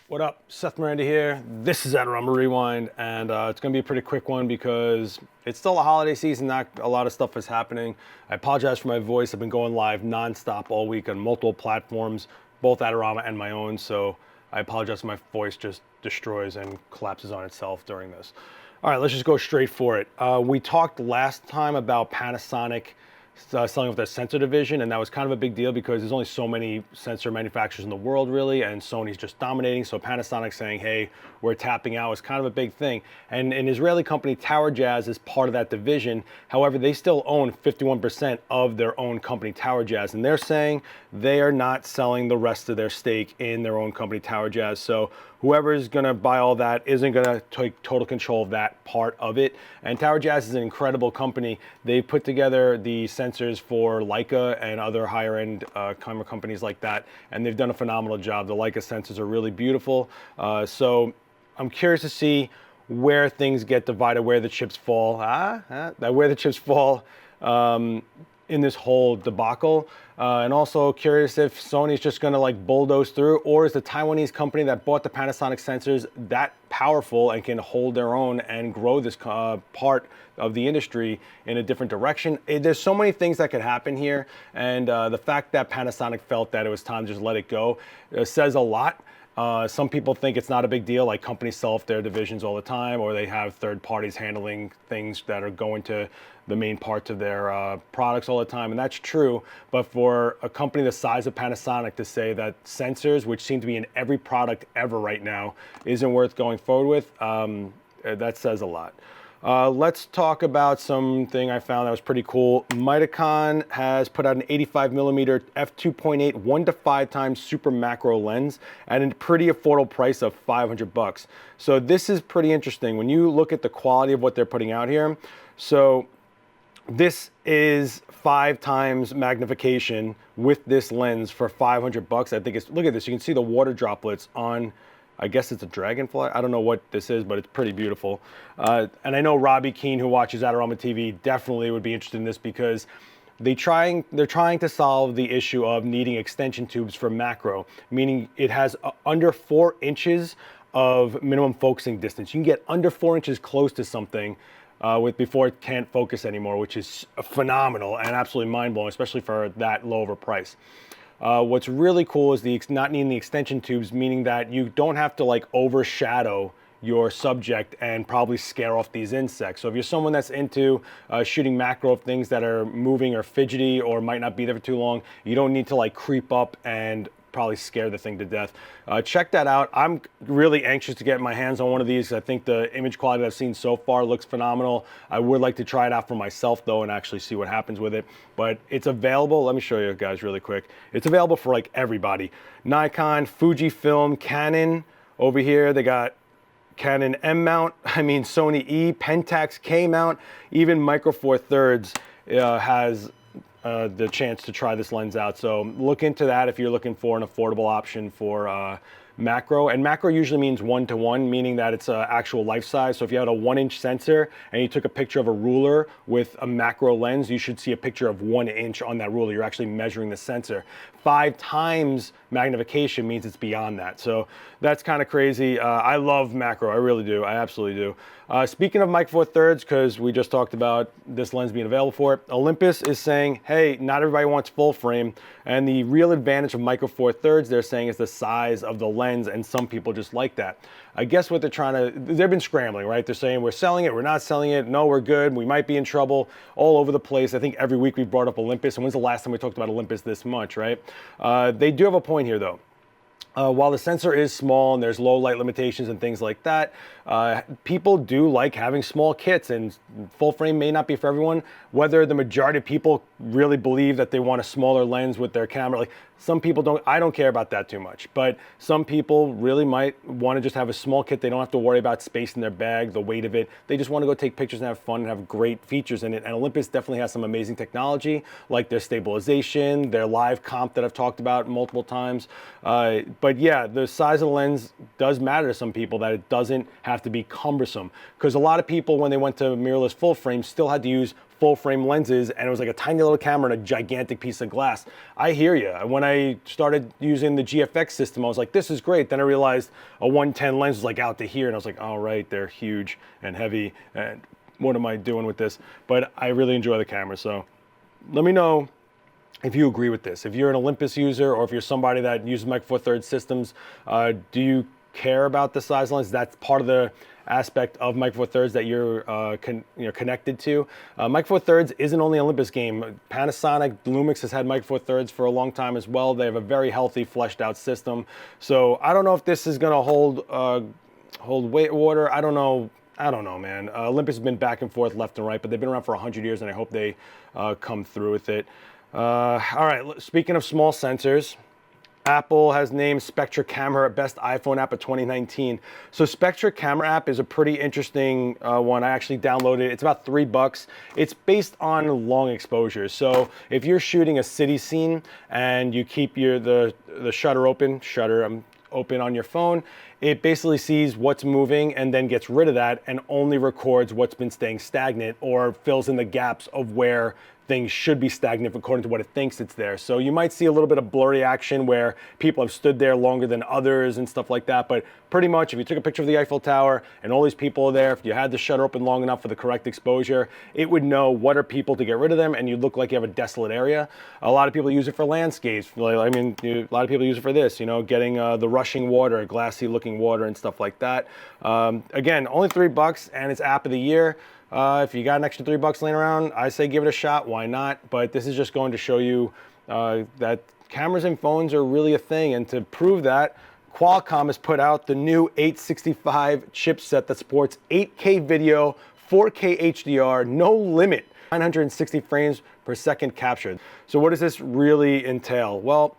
What up? Seth Miranda here. This is Adorama Rewind, and it's going to be a pretty quick one because it's still a holiday season. Not a lot of stuff is happening. I apologize for my voice. I've been going live nonstop all week on multiple platforms, both Adorama and my own, so I apologize if my voice just destroys and collapses on itself during this. All right, let's just go straight for it. We talked last time about Panasonic selling off their sensor division, and that was kind of a big deal because there's only so many sensor manufacturers in the world really, and Sony's just dominating. So Panasonic saying, hey, we're tapping out is kind of a big thing. And an Israeli company, towerjazz, is part of that division. However, they still own 51% of their own company, towerjazz, and they're saying they are not selling the rest of their stake in their own company, towerjazz. So whoever is going to buy all that isn't going to take total control of that part of it. And towerjazz is an incredible company. They put together the sensors for Leica and other higher-end camera companies like that, and they've done a phenomenal job. The Leica sensors are really beautiful. So I'm curious to see where things get divided, where the chips fall, where the chips fall in this whole debacle. And also curious if Sony's just gonna like bulldoze through, or is the Taiwanese company that bought the Panasonic sensors that powerful and can hold their own and grow this part of the industry in a different direction? There's so many things that could happen here, and the fact that Panasonic felt that it was time to just let it go says a lot. Some people think it's not a big deal, like companies sell off their divisions all the time, or they have third parties handling things that are going to the main parts of their products all the time, and that's true. But for a company the size of Panasonic to say that sensors, which seem to be in every product ever right now, isn't worth going forward with, that says a lot. Let's talk about something I found that was pretty cool. Mitakon has put out an 85mm f2.8 1:5 times super macro lens at a pretty affordable price of $500. So this is pretty interesting when you look at the quality of what they're putting out here. So this is 5 times magnification with this lens for $500. I think it's, look at this, you can see the water droplets on, I guess it's a dragonfly. I don't know what this is, but it's pretty beautiful. And I know Robbie Keane, who watches Adorama TV, definitely would be interested in this because they're trying to solve the issue of needing extension tubes for macro, meaning it has under 4 inches of minimum focusing distance. You can get under 4 inches close to something before it can't focus anymore, which is phenomenal and absolutely mind-blowing, especially for that low of a price. What's really cool is not needing the extension tubes, meaning that you don't have to like overshadow your subject and probably scare off these insects. So if you're someone that's into shooting macro of things that are moving or fidgety or might not be there for too long, you don't need to like creep up and probably scare the thing to death. Check that out. I'm really anxious to get my hands on one of these. I think the image quality that I've seen so far looks phenomenal. I would like to try it out for myself though and actually see what happens with it. But it's available. Let me show you guys really quick. It's available for like everybody. Nikon, Fujifilm, Canon. Over here they got Canon M mount, Sony E, Pentax K mount, even Micro Four Thirds has the chance to try this lens out. So look into that if you're looking for an affordable option for macro. And macro usually means 1:1, meaning that it's actual life size. So if you had a 1-inch sensor and you took a picture of a ruler with a macro lens, you should see a picture of 1 inch on that ruler. You're actually measuring the sensor. 5 times magnification means it's beyond that. So that's kind of crazy. I love macro, I really do, I absolutely do. Speaking of Micro Four Thirds, because we just talked about this lens being available for it, Olympus is saying, hey, not everybody wants full frame, and the real advantage of Micro Four Thirds, they're saying, is the size of the lens, and some people just like that. I guess what they're trying to, they've been scrambling, right? They're saying we're selling it, we're not selling it, no, we're good, we might be in trouble, all over the place. I think every week we've brought up Olympus, and when's the last time we talked about Olympus this much, right? They do have a point here though. While the sensor is small and there's low light limitations and things like that, people do like having small kits, and full frame may not be for everyone. Whether the majority of people really believe that they want a smaller lens with their camera, like some people don't, I don't care about that too much, but some people really might want to just have a small kit. They don't have to worry about space in their bag, the weight of it. They just want to go take pictures and have fun and have great features in it. And Olympus definitely has some amazing technology, like their stabilization, their live comp that I've talked about multiple times. But yeah, the size of the lens does matter to some people, that it doesn't have to be cumbersome. Because a lot of people, when they went to mirrorless full frame, still had to use full frame lenses, and it was like a tiny little camera and a gigantic piece of glass. I hear you. When I started using the GFX system, I was like, this is great. Then I realized a 110 lens was like out to here, and I was like, all right, they're huge and heavy, and what am I doing with this? But I really enjoy the camera, so let me know if you agree with this. If you're an Olympus user, or if you're somebody that uses Micro Four Thirds systems, do you care about the size lens? That's part of the aspect of Micro Four Thirds that you're connected to. Micro Four Thirds isn't only an Olympus game. Panasonic, Lumix has had Micro Four Thirds for a long time as well. They have a very healthy, fleshed out system. So I don't know if this is gonna hold weight water. I don't know, man. Olympus has been back and forth, left and right, but they've been around for 100 years, and I hope they come through with it. All right, speaking of small sensors, Apple has named Spectra Camera Best iPhone App of 2019. So Spectra Camera app is a pretty interesting one. I actually downloaded it. It's about $3. It's based on long exposures. So if you're shooting a city scene and you keep the shutter open on your phone, it basically sees what's moving and then gets rid of that and only records what's been staying stagnant, or fills in the gaps of where things should be stagnant according to what it thinks it's there. So you might see a little bit of blurry action where people have stood there longer than others and stuff like that. But pretty much if you took a picture of the Eiffel Tower and all these people are there, if you had the shutter open long enough for the correct exposure, it would know what are people to get rid of them, and you look like you have a desolate area. A lot of people use it for landscapes. A lot of people use it for this, getting the rushing water, glassy looking water and stuff like that. Again, only $3, and it's app of the year. If you got an extra $3 laying around, I say give it a shot. Why not? But this is just going to show you that cameras and phones are really a thing. And to prove that, Qualcom has put out the new 865 chipset that supports 8K video, 4K HDR, no limit, 960 frames per second captured. So what does this really entail? Well,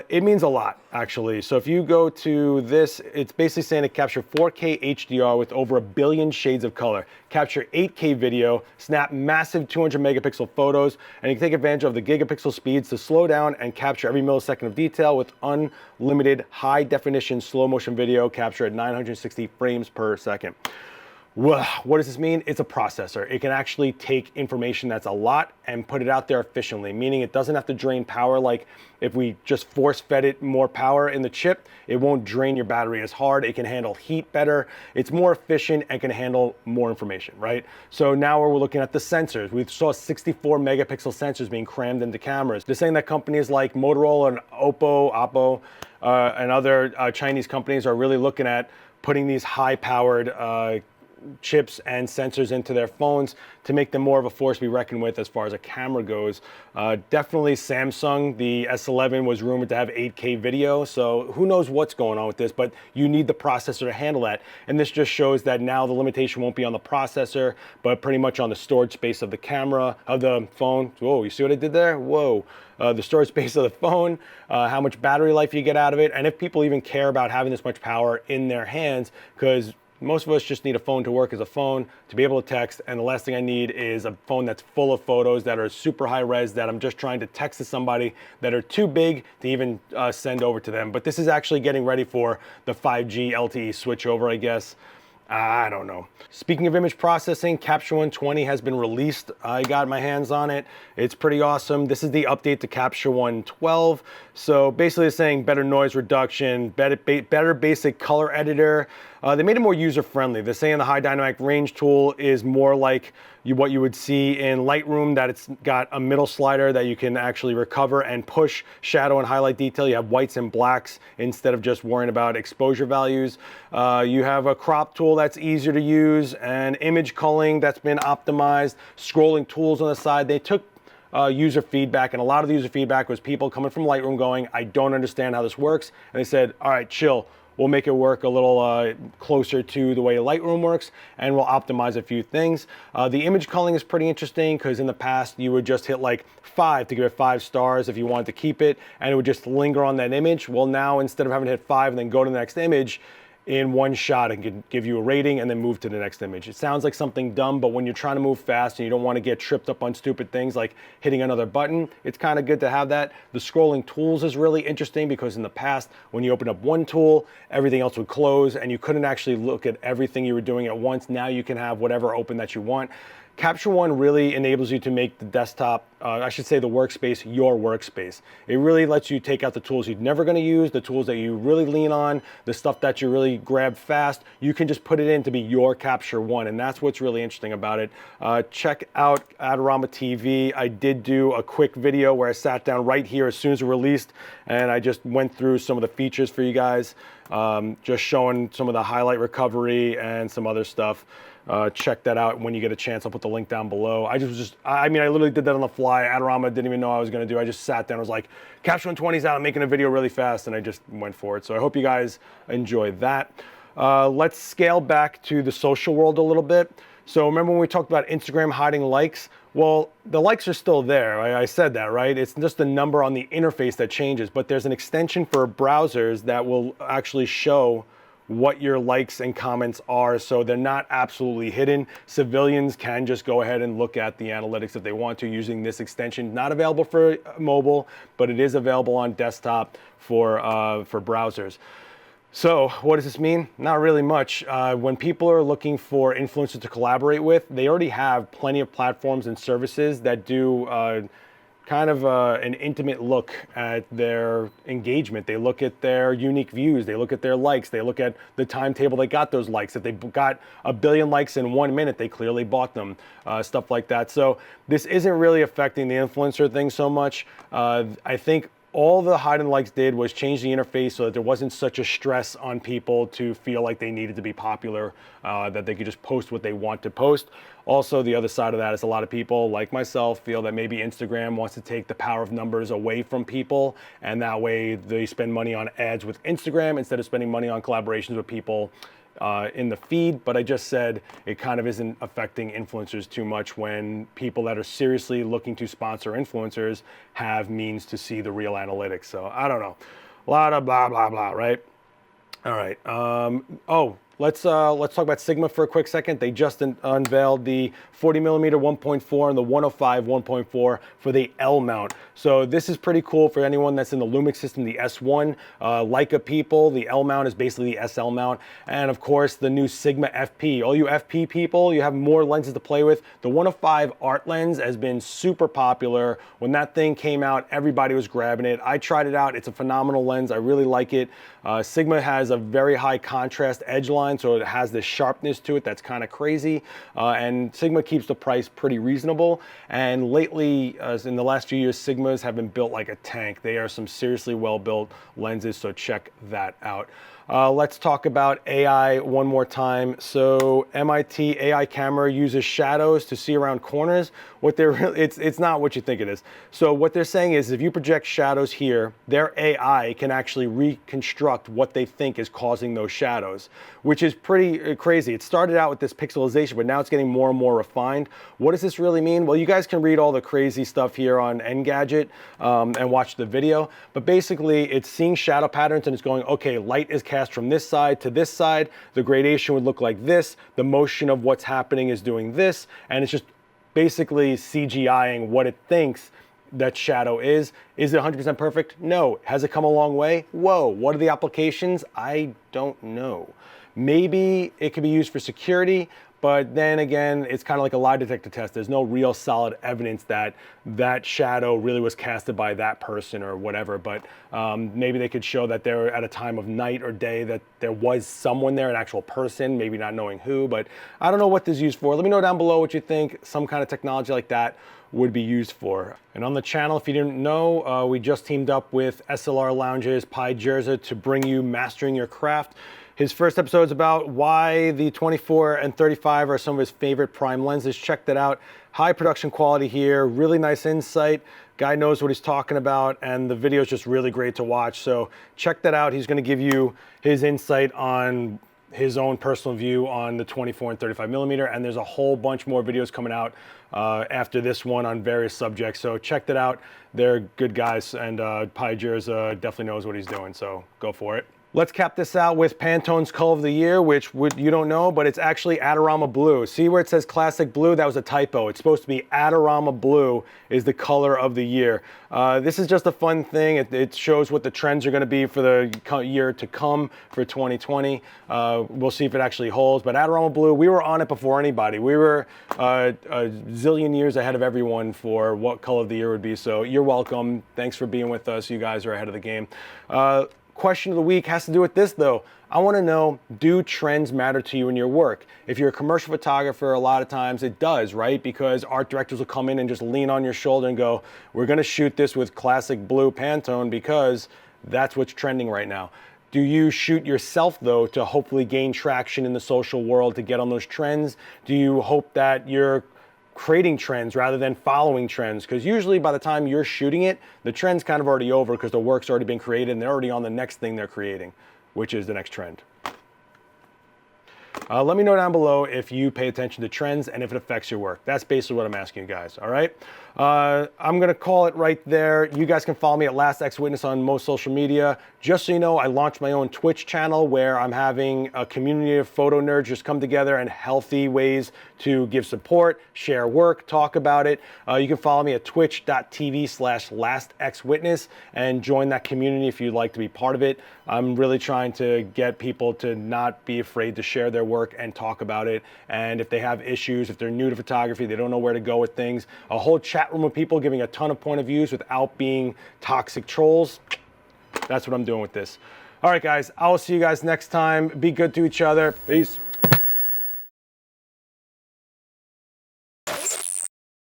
it means a lot, actually. So if you go to this, it's basically saying to capture 4K HDR with over 1 billion shades of color, capture 8K video, snap massive 200 megapixel photos, and you can take advantage of the gigapixel speeds to slow down and capture every millisecond of detail with unlimited high definition slow motion video capture at 960 frames per second. Well, what does this mean? It's a processor. It can actually take information that's a lot and put it out there efficiently, meaning it doesn't have to drain power. Like if we just force fed it more power in the chip, it won't drain your battery as hard. It can handle heat better. It's more efficient and can handle more information, right? So now we're looking at the sensors. We saw 64 megapixel sensors being crammed into cameras. They're saying that companies like Motorola and Oppo, and other Chinese companies are really looking at putting these high-powered chips and sensors into their phones to make them more of a force to be reckoned with as far as a camera goes. Definitely Samsung, the S11 was rumored to have 8K video, so who knows what's going on with this, but you need the processor to handle that. And this just shows that now the limitation won't be on the processor, but pretty much on the storage space of the camera, of the phone. Whoa, you see what I did there? Whoa. The storage space of the phone, how much battery life you get out of it, and if people even care about having this much power in their hands, because most of us just need a phone to work as a phone, to be able to text, and the last thing I need is a phone that's full of photos that are super high res that I'm just trying to text to somebody that are too big to even send over to them. But this is actually getting ready for the 5G LTE switchover, I guess. I don't know. Speaking of image processing, Capture 120 has been released. I got my hands on it. It's pretty awesome. This is the update to Capture 112. So basically it's saying better noise reduction, better basic color editor. They made it more user-friendly. They're saying the high dynamic range tool is more like what you would see in Lightroom, that it's got a middle slider that you can actually recover and push shadow and highlight detail. You have whites and blacks instead of just worrying about exposure values. You have a crop tool that's easier to use, and image culling that's been optimized, scrolling tools on the side. They took user feedback, and a lot of the user feedback was people coming from Lightroom going, I don't understand how this works. And they said, all right, chill. We'll make it work a little closer to the way Lightroom works, and we'll optimize a few things. The image culling is pretty interesting because in the past you would just hit like 5 to give it 5 stars if you wanted to keep it, and it would just linger on that image. Well, now instead of having to hit 5 and then go to the next image, in one shot and can give you a rating and then move to the next image. It sounds like something dumb, but when you're trying to move fast and you don't want to get tripped up on stupid things like hitting another button, it's kind of good to have that. The scrolling tools is really interesting because in the past, when you open up one tool, everything else would close and you couldn't actually look at everything you were doing at once. Now you can have whatever open that you want. Capture One really enables you to make the desktop, I should say the workspace, your workspace. It really lets you take out the tools you're never going to use, the tools that you really lean on, the stuff that you really grab fast. You can just put it in to be your Capture One, and that's what's really interesting about it. Check out Adorama TV. I did do a quick video where I sat down right here as soon as it released, and I just went through some of the features for you guys, just showing some of the highlight recovery and some other stuff. Check that out when you get a chance. I'll put the link down below. I literally did that on the fly. Adorama didn't even know I was going to do. I just sat down. I was like, Capture 120's out. I'm making a video really fast, and I just went for it. So I hope you guys enjoyed that. Let's scale back to the social world a little bit. So remember when we talked about Instagram hiding likes? Well, the likes are still there. I said that, right? It's just the number on the interface that changes, but there's an extension for browsers that will actually show what your likes and comments are, so they're not absolutely hidden. Civilians can just go ahead and look at the analytics if they want to using this extension. Not available for mobile, but it is available on desktop for browsers. So what does this mean? Not really much. When people are looking for influencers to collaborate with, they already have plenty of platforms and services that do kind of an intimate look at their engagement. They look at their unique views, they look at their likes, they look at the timetable they got those likes. If they got 1 billion likes in 1 minute, they clearly bought them, stuff like that. So this isn't really affecting the influencer thing so much. I think all the hide and likes did was change the interface so that there wasn't such a stress on people to feel like they needed to be popular, that they could just post what they want to post. Also, the other side of that is a lot of people, like myself, feel that maybe Instagram wants to take the power of numbers away from people, and that way they spend money on ads with Instagram instead of spending money on collaborations with people in the feed. But I just said it kind of isn't affecting influencers too much when people that are seriously looking to sponsor influencers have means to see the real analytics. So I don't know, a lot of blah blah blah, right? All right. Let's talk about Sigma for a quick second. They just unveiled the 40mm 1.4 and the 105 1.4 for the L mount. So this is pretty cool for anyone that's in the Lumix system, the S1. Leica people, the L mount is basically the SL mount. And of course, the new Sigma FP. All you FP people, you have more lenses to play with. The 105 art lens has been super popular. When that thing came out, everybody was grabbing it. I tried it out. It's a phenomenal lens. I really like it. Sigma has a very high contrast edge line, so it has this sharpness to it that's kind of crazy. And Sigma keeps the price pretty reasonable. And lately, in the last few years, Sigmas have been built like a tank. They are some seriously well-built lenses, so check that out. Let's talk about AI one more time. So MIT AI camera uses shadows to see around corners. What they're it's not what you think it is. So what they're saying is if you project shadows here, their AI can actually reconstruct what they think is causing those shadows, which is pretty crazy. It started out with this pixelization, but now it's getting more and more refined. What does this really mean? Well, you guys can read all the crazy stuff here on Engadget and watch the video, but basically it's seeing shadow patterns and it's going, okay, light is cast from this side to this side, the gradation would look like this, the motion of what's happening is doing this, and it's just basically CGIing what it thinks that shadow is. Is it 100% perfect? No. Has it come a long way? Whoa. What are the applications? I don't know. Maybe it could be used for security, but then again, it's kind of like a lie detector test. There's no real solid evidence that that shadow really was casted by that person or whatever, but maybe they could show that they're at a time of night or day that there was someone there, an actual person, maybe not knowing who, but I don't know what this is used for. Let me know down below what you think some kind of technology like that would be used for. And on the channel, if you didn't know, we just teamed up with SLR Lounge's Pi Jerza to bring you Mastering Your Craft. His first episode is about why the 24 and 35 are some of his favorite prime lenses. Check that out. High production quality here, really nice insight. Guy knows what he's talking about, and the video is just really great to watch. So check that out. He's gonna give you his insight on his own personal view on the 24 and 35mm, and there's a whole bunch more videos coming out after this one on various subjects. So check that out. They're good guys, and Pi Jerza definitely knows what he's doing, so go for it. Let's cap this out with Pantone's color of the year, which you don't know, but it's actually Adorama Blue. See where it says classic blue? That was a typo. It's supposed to be Adorama Blue is the color of the year. This is just a fun thing. It shows what the trends are going to be for the year to come for 2020. We'll see if it actually holds. But Adorama Blue, we were on it before anybody. We were a zillion years ahead of everyone for what color of the year would be. So you're welcome. Thanks for being with us. You guys are ahead of the game. Question of the week has to do with this though. I want to know, do trends matter to you in your work? If you're a commercial photographer, a lot of times it does, right? Because art directors will come in and just lean on your shoulder and go, we're going to shoot this with classic blue Pantone because that's what's trending right now. Do you shoot yourself though to hopefully gain traction in the social world to get on those trends? Do you hope that you're creating trends rather than following trends? Because usually by the time you're shooting it, the trend's kind of already over because the work's already been created and they're already on the next thing they're creating, which is the next trend. Let me know down below if you pay attention to trends and if it affects your work. That's basically what I'm asking you guys, all right? I'm gonna call it right there. You guys can follow me at Last X Witness on most social media. Just so you know, I launched my own Twitch channel where I'm having a community of photo nerds just come together in healthy ways to give support, share work, talk about it. You can follow me at twitch.tv/LastXWitness and join that community if you'd like to be part of it. I'm really trying to get people to not be afraid to share their work and talk about it. And if they have issues, if they're new to photography, they don't know where to go with things, a whole chat room of people giving a ton of point of views without being toxic trolls. That's what I'm doing with this. All right, guys, I will see you guys next time. Be good to each other. Peace.